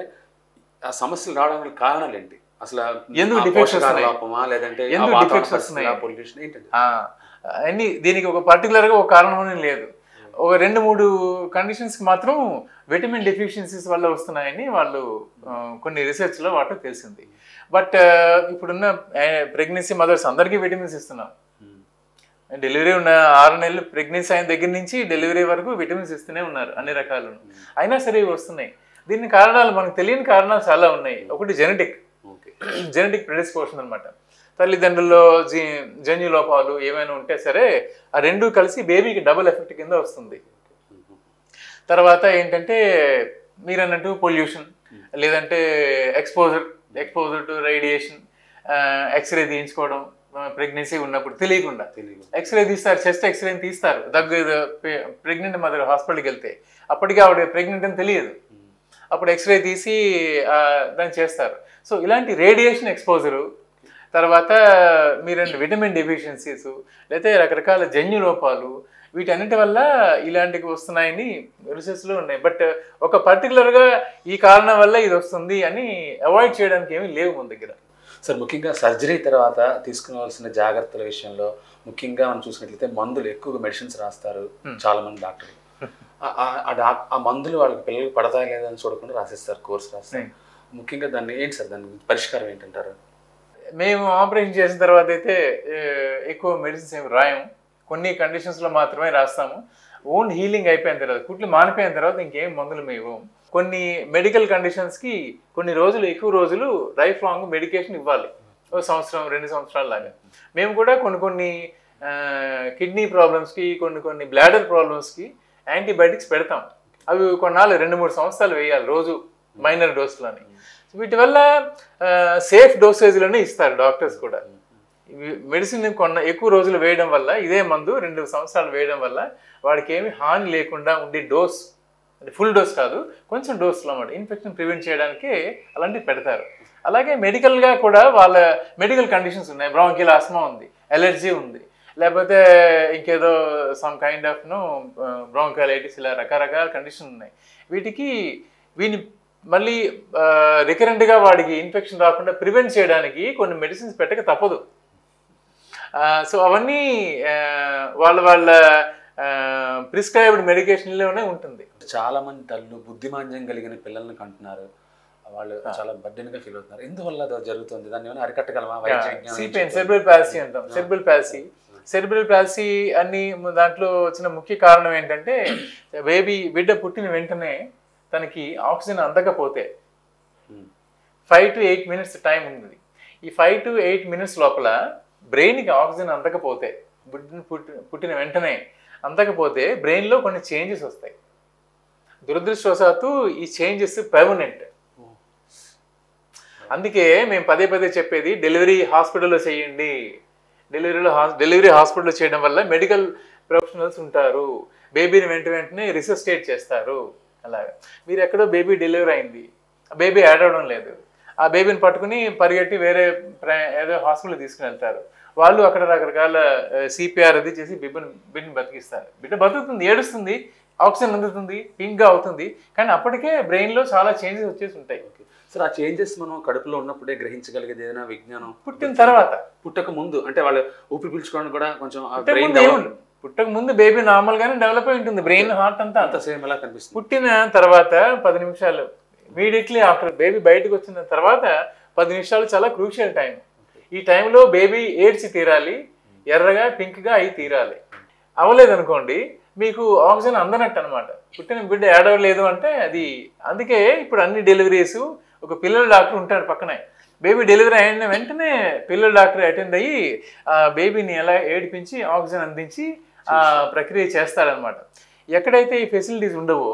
ఆ సమస్యలు రావడానికి కారణాలు ఏంటి? అసలు ఎందుకు డిఫెక్ట్స్ వస్తున్నాయి, లేదంటే ఎందుకు డిఫెక్ట్స్ వస్తున్నాయి, పొల్యూషన్ ఏంటంటే అన్ని దీనికి ఒక పర్టికులర్గా ఒక కారణం అనేది లేదు. ఒక 2-3 కండిషన్స్కి మాత్రం విటమిన్ డెఫిషియన్సీస్ వల్ల వస్తున్నాయని వాళ్ళు కొన్ని రీసెర్చ్లో వాటికి తెలిసింది. బట్ ఇప్పుడున్న ప్రెగ్నెన్సీ మదర్స్ అందరికీ విటమిన్స్ ఇస్తున్నాం. డెలివరీ ఉన్న 6 నెలలు ప్రెగ్నెన్సీ అయిన దగ్గర నుంచి డెలివరీ వరకు విటమిన్స్ ఇస్తూనే ఉన్నారు అన్ని రకాలు. అయినా సరే ఇవి వస్తున్నాయి. దీని కారణాలు మనకు తెలియని కారణాలు చాలా ఉన్నాయి. ఒకటి జెనెటిక్ ప్రెడిస్పోషన్ అనమాట. తల్లిదండ్రుల్లో జన్యు లోపాలు ఏమైనా ఉంటే సరే ఆ 2 కలిసి బేబీకి డబుల్ ఎఫెక్ట్ కింద వస్తుంది. తర్వాత ఏంటంటే మీరు అన్నట్టు పొల్యూషన్, లేదంటే ఎక్స్పోజర్ టు రేడియేషన్, ఎక్స్రే తీయించుకోవడం ప్రెగ్నెన్సీ ఉన్నప్పుడు తెలియకుండా. ఎక్స్రే తీస్తారు, చెస్ట్ ఎక్స్రేని తీస్తారు ప్రెగ్నెంట్ మదర్ హాస్పిటల్కి వెళ్తే. అప్పటికి ఆవిడ ప్రెగ్నెంట్ అని తెలియదు, అప్పుడు ఎక్స్రే తీసి దాన్ని చేస్తారు. సో ఇలాంటి రేడియేషన్ ఎక్స్పోజరు, తర్వాత మీరంటే విటమిన్ డెఫిషియన్సీస్, లేకపోతే రకరకాల జన్యు లోపాలు, వీటన్నిటి వల్ల ఇలాంటివి వస్తున్నాయని రీసెర్చ్లో ఉన్నాయి. బట్ ఒక పర్టికులర్గా ఈ కారణం వల్ల ఇది వస్తుంది అని అవాయిడ్ చేయడానికి ఏమీ లేవు మన దగ్గర. సార్ ముఖ్యంగా సర్జరీ తర్వాత తీసుకోవాల్సిన జాగ్రత్తల విషయంలో ముఖ్యంగా మనం చూసినట్లయితే మందులు, ఎక్కువగా మెడిసిన్స్ రాస్తారు చాలా మంది డాక్టర్లు. ఆ మందులు వాళ్ళకి పిల్లలకు పడతాయి లేదని చూడకుండా రాసిస్తారు, కోర్స్ రాస్తారు. ముఖ్యంగా దాన్ని ఏంటి సార్, దాని పరిష్కారం ఏంటంటారు? మేము ఆపరేషన్ చేసిన తర్వాత అయితే ఎక్కువ మెడిసిన్స్ ఏమి రాయము, కొన్ని కండిషన్స్లో మాత్రమే రాస్తాము. ఓన్ హీలింగ్ అయిపోయిన తర్వాత, కుట్లు మానిపోయిన తర్వాత ఇంకేం మందులు మేము. కొన్ని మెడికల్ కండిషన్స్కి కొన్ని రోజులు, ఎక్కువ రోజులు లైఫ్ లాంగ్ మెడికేషన్ ఇవ్వాలి, 1 సంవత్సరం 2 సంవత్సరాల లాగా. మేము కూడా కొన్ని కిడ్నీ ప్రాబ్లమ్స్కి, కొన్ని బ్లాడర్ ప్రాబ్లమ్స్కి యాంటీబయాటిక్స్ పెడతాం. అవి కొన్నాళ్ళు 2-3 సంవత్సరాలు వేయాలి రోజు, మైనర్ డోసులని. వీటి వల్ల సేఫ్ డోసేజ్లోనే ఇస్తారు డాక్టర్స్ కూడా. మెడిసిన్ ఎక్కువ రోజులు వేయడం వల్ల, ఇదే మందు 2 సంవత్సరాలు వేయడం వల్ల వాడికి ఏమి హాని లేకుండా ఉండే డోస్, అంటే ఫుల్ డోస్ కాదు, కొంచెం డోస్లో అన్నమాట, ఇన్ఫెక్షన్ ప్రివెంట్ చేయడానికి అలాంటివి పెడతారు. అలాగే మెడికల్గా కూడా వాళ్ళ మెడికల్ కండిషన్స్ ఉన్నాయి. బ్రాంకియల్ ఆస్మా ఉంది, ఎలర్జీ ఉంది, లేకపోతే ఇంకేదో సమ్ కైండ్ ఆఫ్ బ్రాంకైటిస్, ఇలా రకరకాల కండిషన్ ఉన్నాయి. వీటిని మళ్ళీ రికరెంట్గా వాడికి ఇన్ఫెక్షన్ రాకుండా ప్రివెంట్ చేయడానికి కొన్ని మెడిసిన్స్ పెట్టక తప్పదు. సో అవన్నీ వాళ్ళ వాళ్ళ ప్రిస్క్రైబ్డ్ మెడికేషన్లోనే ఉంటుంది. చాలా మంది తల్లు బుద్ధిమాంద్యం కలిగిన పిల్లల్ని కంటున్నారు, వాళ్ళు చాలా బర్డెన్గా ఫీల్ అవుతున్నారు. ఎందువల్ల అది జరుగుతుంది? దాన్ని ఏమైనా అరికట్టగలమా? సిపిఎన్ సెరిబ్రల్ పాలసీ అంటాం. సెరిబ్రల్ పాలసీ అన్ని దాంట్లో వచ్చిన ముఖ్య కారణం ఏంటంటే బిడ్డ పుట్టిన వెంటనే తనకి ఆక్సిజన్ అందకపోతే 5 to 8 minutes టైం ఉంది. ఈ 5 to 8 minutes లోపల బ్రెయిన్కి ఆక్సిజన్ అందకపోతే, పుట్టిన వెంటనే అందకపోతే బ్రెయిన్లో కొన్ని చేంజెస్ వస్తాయి. దురదృష్టవశాత్తు ఈ చేంజెస్ పర్మనెంట్. అందుకే మేము పదే పదే చెప్పేది డెలివరీ హాస్పిటల్లో చేయండి. డెలివరీ హాస్పిటల్లో చేయడం వల్ల మెడికల్ ప్రొఫెషనల్స్ ఉంటారు, బేబీని వెంటనే రిసస్టేట్ చేస్తారు. అలాగా మీరు ఎక్కడో బేబీ డెలివరీ అయింది, ఆ బేబీ యాడ్ అవ్వడం లేదు, ఆ బేబీని పట్టుకుని పరిగెట్టి వేరే ఏదో హాస్పిటల్ తీసుకుని వెళ్తారు. వాళ్ళు అక్కడ రకరకాల సిపిఆర్ అది చేసి బిడ్డని బతికిస్తారు. బిడ్డ బతుకుతుంది, ఏడుస్తుంది, ఆక్సిజన్ అందుతుంది, పింక్గా అవుతుంది, కానీ అప్పటికే బ్రెయిన్లో చాలా చేంజెస్ వచ్చేసి ఉంటాయి. సార్ ఆ చేంజెస్ మనం కడుపులో ఉన్నప్పుడే గ్రహించగలిగేది ఏదైనా విజ్ఞానం? పుట్టిన తర్వాత, పుట్టక ముందు అంటే వాళ్ళు ఊపిరి పీల్చుకోవడం కూడా కొంచెం పుట్టక ముందు బేబీ నార్మల్ గానే డెవలప్ అయి ఉంటుంది, బ్రెయిన్ హార్ట్ అంతా సేమ్ ఎలా కనిపిస్తుంది. పుట్టిన తర్వాత 10 నిమిషాలు ఇమీడియట్లీ ఆఫ్టర్ బేబీ బయటకు వచ్చిన తర్వాత 10 నిమిషాలు చాలా క్రూషియల్ టైం. ఈ టైంలో బేబీ ఏడ్చి తీరాలి, ఎర్రగా పింక్గా అయి తీరాలి. అవ్వలేదనుకోండి మీకు ఆక్సిజన్ అందనట్టు అనమాట. పుట్టిన బిడ్డ ఏడవలేదు అంటే అది. అందుకే ఇప్పుడు అన్ని డెలివరీస్ ఒక పిల్లల డాక్టర్ ఉంటాడు పక్కనే. బేబీ డెలివరీ అయిన వెంటనే పిల్లల డాక్టర్ అటెండ్ అయ్యి ఆ బేబీని ఎలా ఏడిపించి ఆక్సిజన్ అందించి ఆ ప్రక్రియ చేస్తాడనమాట. ఎక్కడైతే ఈ ఫెసిలిటీస్ ఉండవో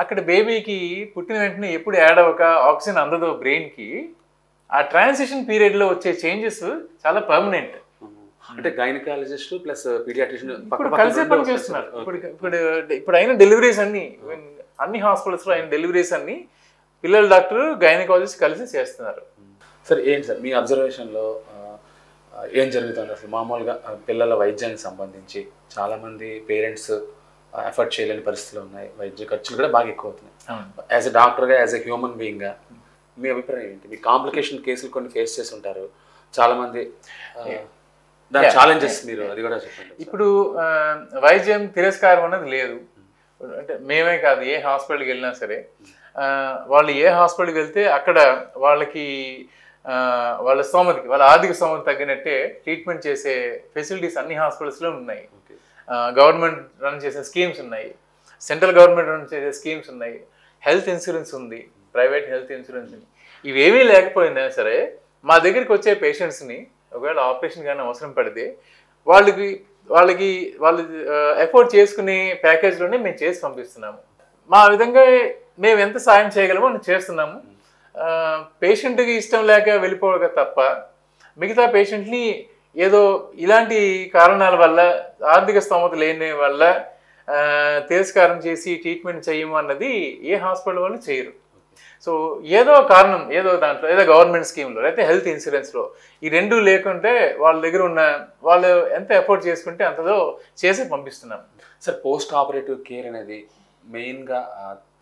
అక్కడ బేబీకి పుట్టిన వెంటనే ఎప్పుడు ఏడవక ఆక్సిజన్ అందదో బ్రెయిన్కి, ఆ ట్రాన్సిషన్ పీరియడ్లో వచ్చే చేంజెస్ చాలా పర్మనెంట్. అంటే గైనకాలజిస్ట్ ప్లస్ పీడియాట్రిషియన్ ఇప్పుడు కలిసే పని చేస్తున్నారు. ఇప్పుడు అయిన డెలివరీస్ అన్ని హాస్పిటల్స్లో అయిన డెలివరీస్ అన్ని పిల్లల డాక్టర్ గైనకాలజిస్ట్ కలిసి చేస్తున్నారు. సార్ ఏంటి సార్ మీ అబ్జర్వేషన్లో ఏం జరుగుతుంది అసలు మామూలుగా పిల్లల వైద్యానికి సంబంధించి? చాలామంది పేరెంట్స్ ఎఫర్ట్ చేయలేని పరిస్థితులు ఉన్నాయి, వైద్య ఖర్చులు కూడా బాగా ఎక్కువ అవుతున్నాయి. యాజ్ ఎ డాక్టర్గా, యాజ్ ఎ హ్యూమన్ బీయింగ్గా మీ అభిప్రాయం ఏంటి? మీ కాంప్లికేషన్ కేసులు కొన్ని ఫేస్ చేసి ఉంటారు చాలామంది, దాని ఛాలెంజెస్ మీరు అది కూడా చెప్పండి. ఇప్పుడు వైద్యం తిరస్కారం అన్నది లేదు. అంటే మేమే కాదు, ఏ హాస్పిటల్కి వెళ్ళినా సరే వాళ్ళు ఏ హాస్పిటల్కి వెళ్తే అక్కడ వాళ్ళకి వాళ్ళ స్తోమతకి, వాళ్ళ ఆర్థిక స్తోమత తగ్గినట్టే ట్రీట్మెంట్ చేసే ఫెసిలిటీస్ అన్ని హాస్పిటల్స్లో ఉన్నాయి. గవర్నమెంట్ రన్ చేసే స్కీమ్స్ ఉన్నాయి, సెంట్రల్ గవర్నమెంట్ రన్ చేసే స్కీమ్స్ ఉన్నాయి, హెల్త్ ఇన్సూరెన్స్ ఉంది, ప్రైవేట్ హెల్త్ ఇన్సూరెన్స్ ఉంది. ఇవేమీ లేకపోయినా సరే మా దగ్గరికి వచ్చే పేషెంట్స్ని ఒకవేళ ఆపరేషన్ కానీ అవసరం పడితే వాళ్ళు ఎఫోర్డ్ చేసుకునే ప్యాకేజ్లోనే మేము చేసి పంపిస్తున్నాము. మా విధంగా మేము ఎంత సాయం చేయగలమో అని చేస్తున్నాము. పేషెంట్కి ఇష్టం లేక వెళ్ళిపోక తప్ప మిగతా పేషెంట్ని ఏదో ఇలాంటి కారణాల వల్ల, ఆర్థిక స్తోమత లేని వల్ల తిరస్కారం చేసి ట్రీట్మెంట్ చేయము అన్నది ఏ హాస్పిటల్ వాళ్ళు చేయరు. సో ఏదో కారణం, ఏదో దాంట్లో, ఏదో గవర్నమెంట్ స్కీమ్లో లేకపోతే హెల్త్ ఇన్సూరెన్స్లో ఈ రెండు లేకుంటే వాళ్ళ దగ్గర ఉన్న వాళ్ళు ఎంత ఎఫోర్డ్ చేసుకుంటే అంతదో చేసి పంపిస్తున్నాం. సార్ పోస్ట్ ఆపరేటివ్ కేర్ అనేది మెయిన్గా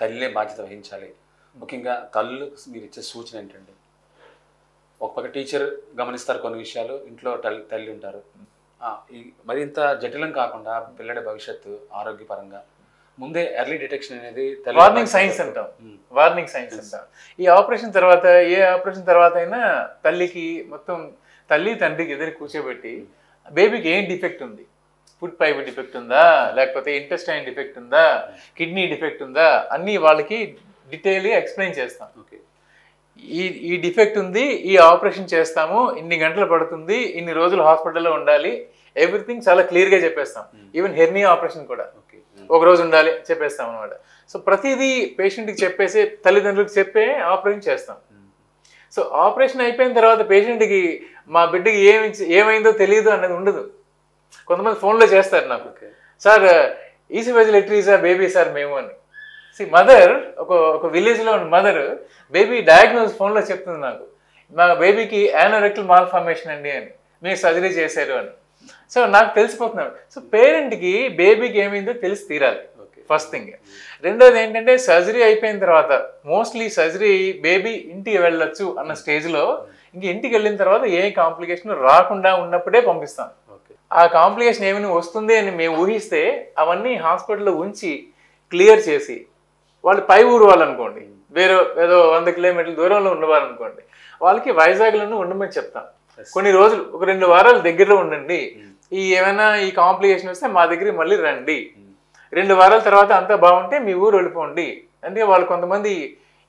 తల్లే బాధ్యత వహించాలి. ముఖ్యంగా తల్లు మీరు ఇచ్చే సూచన ఏంటంటే, ఒక పక్క టీచర్ గమనిస్తారు కొన్ని విషయాలు, ఇంట్లో తల్లి ఉంటారు. మరింత జటిలం కాకుండా పిల్లడి భవిష్యత్తు ఆరోగ్యపరంగా ముందే ఎర్లీ డిటెక్షన్ అనేది వార్నింగ్ సైన్స్ అంటాం. ఈ ఆపరేషన్ తర్వాత, ఏ ఆపరేషన్ తర్వాత అయినా తల్లికి మొత్తం తల్లి తండ్రికి ఎదురు కూర్చోబెట్టి బేబీకి ఏం డిఫెక్ట్ ఉంది, ఫుడ్ పైప్ డిఫెక్ట్ ఉందా, లేకపోతే ఇంటెస్టైన్ డిఫెక్ట్ ఉందా, కిడ్నీ డిఫెక్ట్ ఉందా, అన్నీ వాళ్ళకి డీటెయిల్గా ఎక్స్ప్లెయిన్ చేస్తాం. ఈ డిఫెక్ట్ ఉంది, ఈ ఆపరేషన్ చేస్తాము, ఇన్ని గంటలు పడుతుంది, ఇన్ని రోజులు హాస్పిటల్లో ఉండాలి, ఎవ్రీథింగ్ చాలా క్లియర్గా చెప్పేస్తాం. ఈవెన్ హెర్నియా ఆపరేషన్ కూడా ఒక రోజు ఉండాలి చెప్పేస్తాం అనమాట. సో ప్రతిదీ పేషెంట్కి చెప్పేసి, తల్లిదండ్రులకు చెప్పే ఆపరేషన్ చేస్తాం. సో ఆపరేషన్ అయిపోయిన తర్వాత పేషెంట్కి మా బిడ్డకి ఏమైందో తెలియదు అన్నది ఉండదు. కొంతమంది ఫోన్లో చేస్తారు నాకు, సార్ ఈసీవెజిలెటరీసా బేబీ సార్ మేము అని. మదర్ ఒక విలేజ్లో ఉన్న మదర్ బేబీ డయాగ్నోస్ ఫోన్లో చెప్తుంది నాకు, మా బేబీకి యానోరెక్టల్ మాల్ఫార్మేషన్ అండి అని, మీరు సర్జరీ చేశారు అని. సో నాకు తెలిసిపోతున్నాడు. సో పేరెంట్కి బేబీకి ఏమైందో తెలిసి తీరాలి ఫస్ట్ థింగ్. రెండోది ఏంటంటే సర్జరీ అయిపోయిన తర్వాత మోస్ట్లీ సర్జరీ బేబీ ఇంటికి వెళ్ళొచ్చు అన్న స్టేజ్లో, ఇంక ఇంటికి వెళ్ళిన తర్వాత ఏ కాంప్లికేషన్ రాకుండా ఉన్నప్పుడే పంపిస్తాం. ఆ కాంప్లికేషన్ ఏమైనా వస్తుంది అని మేము ఊహిస్తే అవన్నీ హాస్పిటల్లో ఉంచి క్లియర్ చేసి వాళ్ళు పై ఊరు వాళ్ళు అనుకోండి, వేరే ఏదో 100 కిలోమీటర్ల దూరంలో ఉన్నవారు అనుకోండి, వాళ్ళకి వైజాగ్లోనే ఉండమని చెప్తాం. కొన్ని రోజులు ఒక 2 వారాలు దగ్గరలో ఉండండి, ఏమైనా ఈ కాంప్లికేషన్ వస్తే మా దగ్గరికి మళ్ళీ రండి, 2 వారాల తర్వాత అంతా బాగుంటే మీ ఊరు వెళ్ళిపోండి. అంటే వాళ్ళు కొంతమంది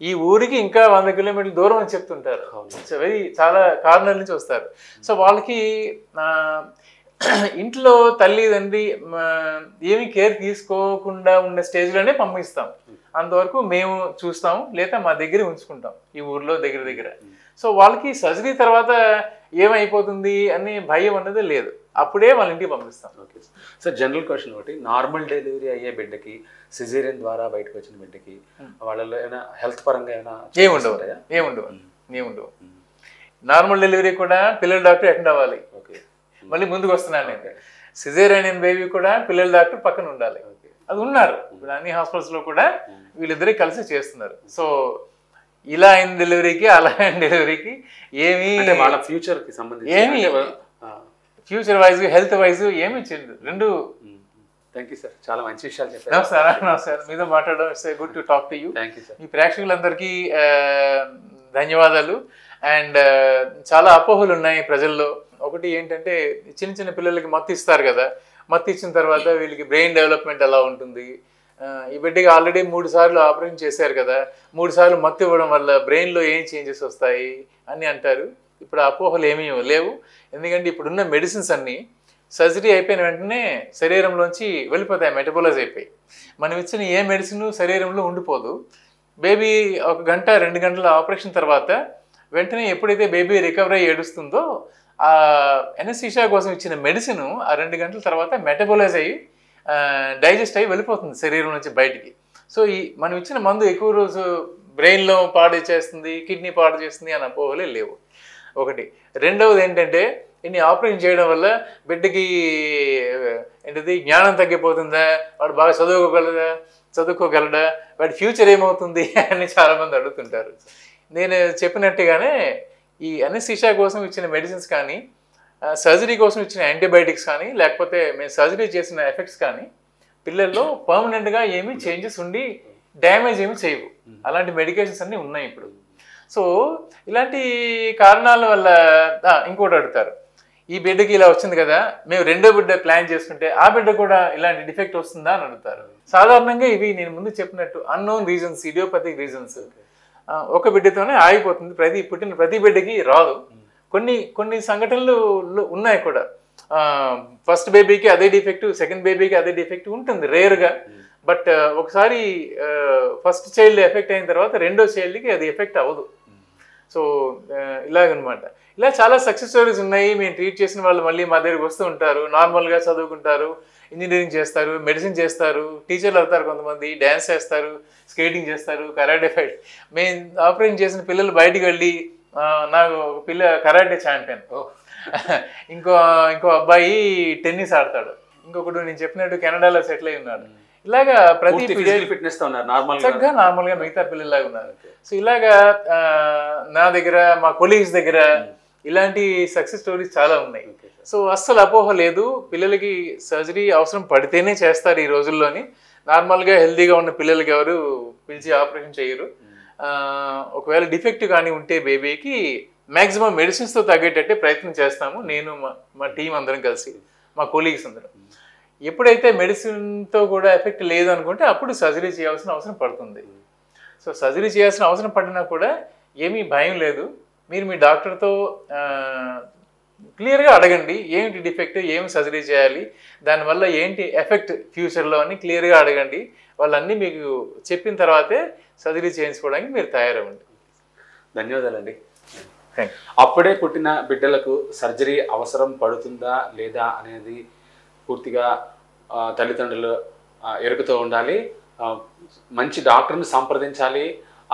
ఈ ఊరికి ఇంకా 100 కిలోమీటర్ల దూరం అని చెప్తుంటారు. సో చాలా కారణాల నుంచి వస్తారు. సో వాళ్ళకి ఇంట్లో తల్లిదండ్రి ఏమి కేర్ తీసుకోకుండా ఉన్న స్టేజ్లోనే పంపిస్తాం. అంతవరకు మేము చూస్తాం, లేదా మా దగ్గర ఉంచుకుంటాం ఈ ఊర్లో దగ్గర. సో వాళ్ళకి సర్జరీ తర్వాత ఏమైపోతుంది అని భయం అన్నది లేదు, అప్పుడే వాళ్ళ ఇంటికి పంపిస్తాం. ఓకే సార్, జనరల్ క్వశ్చన్ ఒకటి, నార్మల్ డెలివరీ అయ్యే బిడ్డకి సిజేరియన్ ద్వారా బయటకు వచ్చిన బిడ్డకి వాళ్ళలో ఏమైనా హెల్త్ పరంగా ఏముండవు. నార్మల్ డెలివరీ కూడా పిల్లల డాక్టర్ అటెండ్ అవ్వాలి. మళ్ళీ ముందుకు వస్తున్నాను నేను, సిజేరియన్ బేబీ కూడా పిల్లల డాక్టర్ పక్కన ఉండాలి. అది ఉన్నారు ఇప్పుడు అన్ని హాస్పిటల్స్లో కూడా, వీళ్ళిద్దరే కలిసి చేస్తున్నారు. సో ఇలా అయిన డెలివరీకి అలా అయిన డెలివరీకి ఏమి వాళ్ళ ఫ్యూచర్కి సంబంధించి ఏమి ఫ్యూచర్ వైజ్ హెల్త్ వైజ్ ఏమి చెందు రెండు. థ్యాంక్ యూ సార్, చాలా మంచి విషయాలు చెప్పారు. నమస్కారం, మీతో మాట్లాడడం it's good to talk to you. Thank you sir. మీ ప్రేక్షకులందరికీ ధన్యవాదాలు. అండ్ చాలా అపోహలు ఉన్నాయి ప్రజల్లో. ఒకటి ఏంటంటే చిన్న చిన్న పిల్లలకి మత్తు ఇస్తారు కదా, మత్తు ఇచ్చిన తర్వాత వీళ్ళకి బ్రెయిన్ డెవలప్మెంట్ ఎలా ఉంటుంది, ఈ బిడ్డకి ఆల్రెడీ 3 సార్లు ఆపరేషన్ చేశారు కదా, 3 సార్లు మత్తు ఇవ్వడం వల్ల బ్రెయిన్లో ఏం చేంజెస్ వస్తాయి అని అంటారు. ఇప్పుడు అపోహలు ఏమీ లేవు, ఎందుకంటే ఇప్పుడున్న మెడిసిన్స్ అన్నీ సర్జరీ అయిపోయిన వెంటనే శరీరంలోంచి వెళ్ళిపోతాయి, మెటబోలైజ్ అయిపోయి. మనం ఇచ్చిన ఏ మెడిసిన్ శరీరంలో ఉండిపోదు. బేబీ 1 గంట 2 గంటల ఆపరేషన్ తర్వాత వెంటనే ఎప్పుడైతే బేబీ రికవర్ అయ్యి ఏడుస్తుందో ఆ ఎనస్థీషియా కోసం ఇచ్చిన మెడిసిన్ ఆ 2 గంటల తర్వాత మెటబోలైజ్ అయ్యి డైజెస్ట్ అయ్యి వెళ్ళిపోతుంది శరీరం నుంచి బయటికి. సో మనం ఇచ్చిన మందు ఎక్కువ రోజు బ్రెయిన్లో పాడు చేస్తుంది, కిడ్నీ పాడు చేస్తుంది అని అపోహలే లేవు. ఒకటి. రెండవది ఏంటంటే ఇన్ని ఆపరేషన్ చేయడం వల్ల బిడ్డకి ఏంటిది జ్ఞానం తగ్గిపోతుందా, వాడు బాగా చదువుకోగలడా, వాడి ఫ్యూచర్ ఏమవుతుంది అని చాలామంది అడుగుతుంటారు. నేను చెప్పినట్టుగానే ఈ అనెస్థీషియా కోసం ఇచ్చిన మెడిసిన్స్ కానీ, సర్జరీ కోసం ఇచ్చిన యాంటీబయాటిక్స్ కానీ, లేకపోతే మేము సర్జరీ చేసిన ఎఫెక్ట్స్ కానీ పిల్లల్లో పర్మనెంట్గా ఏమీ చేంజెస్ ఉండి డ్యామేజ్ ఏమి చేయవు. అలాంటి మెడికేషన్స్ అన్నీ ఉన్నాయి ఇప్పుడు. సో ఇలాంటి కారణాల వల్ల ఇంకోటి అడుగుతారు, ఈ బిడ్డకి ఇలా వచ్చింది కదా, మేము 2వ బిడ్డ ప్లాన్ చేసుకుంటే ఆ బిడ్డ కూడా ఇలాంటి డిఫెక్ట్ వస్తుందా అని అడుగుతారు. సాధారణంగా ఇవి నేను ముందు చెప్పినట్టు అన్నోన్ రీజన్స్, ఇడియోపతిక్ రీజన్స్. ఒక బిడ్డతోనే ఆగిపోతుంది, పుట్టిన ప్రతి బిడ్డకి రాదు. కొన్ని సంఘటనలు ఉన్నాయి కూడా, ఫస్ట్ బేబీకి అదే డిఫెక్ట్, సెకండ్ బేబీకి అదే డిఫెక్ట్ ఉంటుంది రేర్గా. బట్ ఒకసారి ఫస్ట్ చైల్డ్ ఎఫెక్ట్ అయిన తర్వాత 2వ చైల్డ్కి అది ఎఫెక్ట్ అవ్వదు. సో ఇలాగనమాట. ఇలా చాలా సక్సెస్ స్టోరీస్ ఉన్నాయి. మేము ట్రీట్ చేసిన వాళ్ళు మళ్ళీ మా దగ్గరికి వస్తూ ఉంటారు, నార్మల్గా చదువుకుంటారు, ఇంజనీరింగ్ చేస్తారు, మెడిసిన్ చేస్తారు, టీచర్లు అవుతారు, కొంతమంది డ్యాన్స్ చేస్తారు, స్కేటింగ్ చేస్తారు, కరాటే ఫైట్. మేము ఆపరేషన్ చేసిన పిల్లలు బయటికి వెళ్ళి నాకు ఒక పిల్ల కరాటే ఛాంపియన్, ఇంకో అబ్బాయి టెన్నిస్ ఆడతాడు, ఇంకొకడు నేను చెప్పినట్టు కెనడాలో సెటిల్ అయి ఉన్నాడు. ఇలాగా ప్రతి ఫిట్నెస్ నార్మల్గా మిగతా పిల్లలాగా ఉన్నారు. సో ఇలాగా నా దగ్గర, మా కొలీగ్స్ దగ్గర ఇలాంటి సక్సెస్ స్టోరీస్ చాలా ఉన్నాయి. సో అస్సలు అపోహ లేదు, పిల్లలకి సర్జరీ అవసరం పడితేనే చేస్తారు ఈ రోజుల్లోని. నార్మల్గా హెల్తీగా ఉన్న పిల్లలకి ఎవరు పిలిచి ఆపరేషన్ చేయరు. ఒకవేళ డిఫెక్ట్ కానీ ఉంటే బేబీకి మ్యాక్సిమం మెడిసిన్స్తో తగ్గేటట్టే ప్రయత్నం చేస్తాము, నేను మా టీం అందరం కలిసి, మా కొలీగ్స్ అందరం. ఎప్పుడైతే మెడిసిన్తో కూడా ఎఫెక్ట్ లేదు అనుకుంటే అప్పుడు సర్జరీ చేయాల్సిన అవసరం పడుతుంది. సో సర్జరీ చేయాల్సిన అవసరం పడినా కూడా ఏమీ భయం లేదు. మీరు మీ డాక్టర్తో క్లియర్గా అడగండి, ఏమిటి డిఫెక్ట్, ఏమి సర్జరీ చేయాలి, దానివల్ల ఏంటి ఎఫెక్ట్ ఫ్యూచర్లో అని క్లియర్గా అడగండి. వాళ్ళన్నీ మీకు చెప్పిన తర్వాతే సర్జరీ చేయించుకోవడానికి మీరు తయారవ్వండి. ధన్యవాదాలండి. అప్పుడే పుట్టిన బిడ్డలకు సర్జరీ అవసరం పడుతుందా లేదా అనేది పూర్తిగా తల్లిదండ్రులు ఎరుకుతూ ఉండాలి. మంచి డాక్టర్ని సంప్రదించాలి.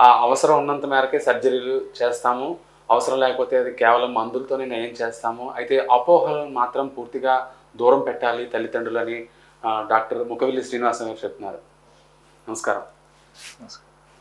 ఆ అవసరం ఉన్నంత మేరకే సర్జరీలు చేస్తాము, అవసరం లేకపోతే అది కేవలం మందులతోనే నయం చేస్తాము. అయితే అపోహలను మాత్రం పూర్తిగా దూరం పెట్టాలి తల్లిదండ్రులని డాక్టర్ ముఖవిల్లి శ్రీనివాసన్ గారు చెప్తున్నారు. నమస్కారం.